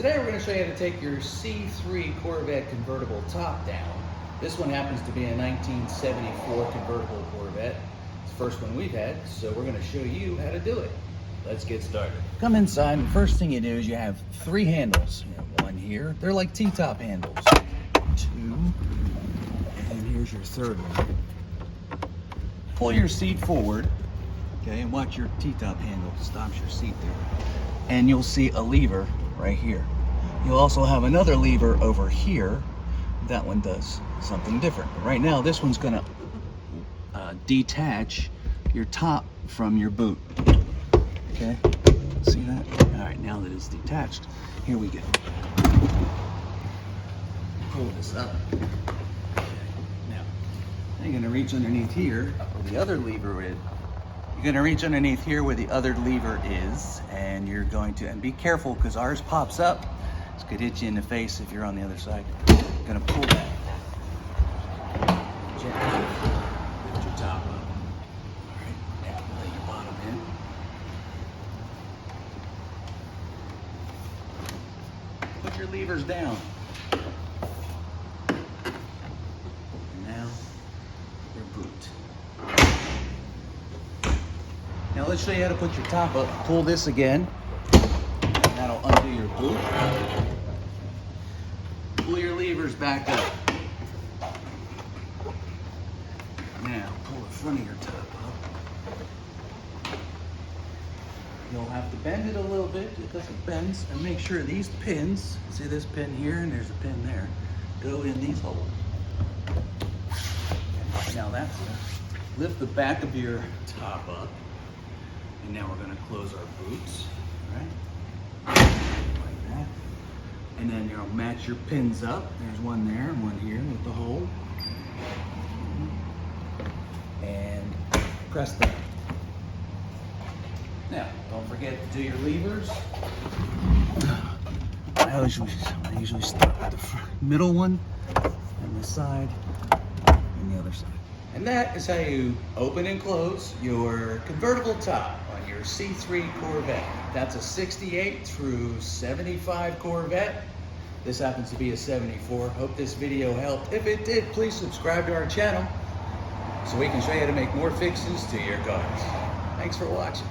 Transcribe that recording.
Today we're going to show you how to take your C3 Corvette convertible top down. This one happens to be a 1974 convertible Corvette. It's the first one we've had, so we're going to show you how to do it. Let's get started. Come inside, and the first thing you do is you have three handles. You have one here. They're like T-top handles. Two, and here's your third one. Pull your seat forward, okay, and watch your T-top handle stops your seat there. And you'll see a lever right here. You'll also have another lever over here. That one does something different. Right now, this one's gonna detach your top from your boot. Okay, see that? All right, now that it's detached, here we go. Pull this up. Okay. Now, you're gonna reach underneath here where the other lever is. You're gonna reach underneath here where the other lever is, and you're going to, and be careful because ours pops up. This could hit you in the face if you're on the other side. You're gonna pull that. Gently lift your top up. All right, now lay your bottom in. Put your levers down. And now, your boot. Now let's show you how to put your top up. Pull this again. That'll undo your boot. Pull your levers back up. Now pull the front of your top up. You'll have to bend it a little bit because it bends, and make sure these pins, see this pin here and there's a pin there, go in these holes. Okay. Now that's it. Lift the back of your top up. And now we're going to close our boots, right? Like that. And then you'll match your pins up. There's one there and one here with the hole. And press that. Now, don't forget to do your levers. I usually start with the middle one and the side and the other side. And that is how you open and close your convertible top on your C3 Corvette. That's a 68 through 75 Corvette. This happens to be a 74. Hope this video helped. If it did, please subscribe to our channel so we can show you how to make more fixes to your cars. Thanks for watching.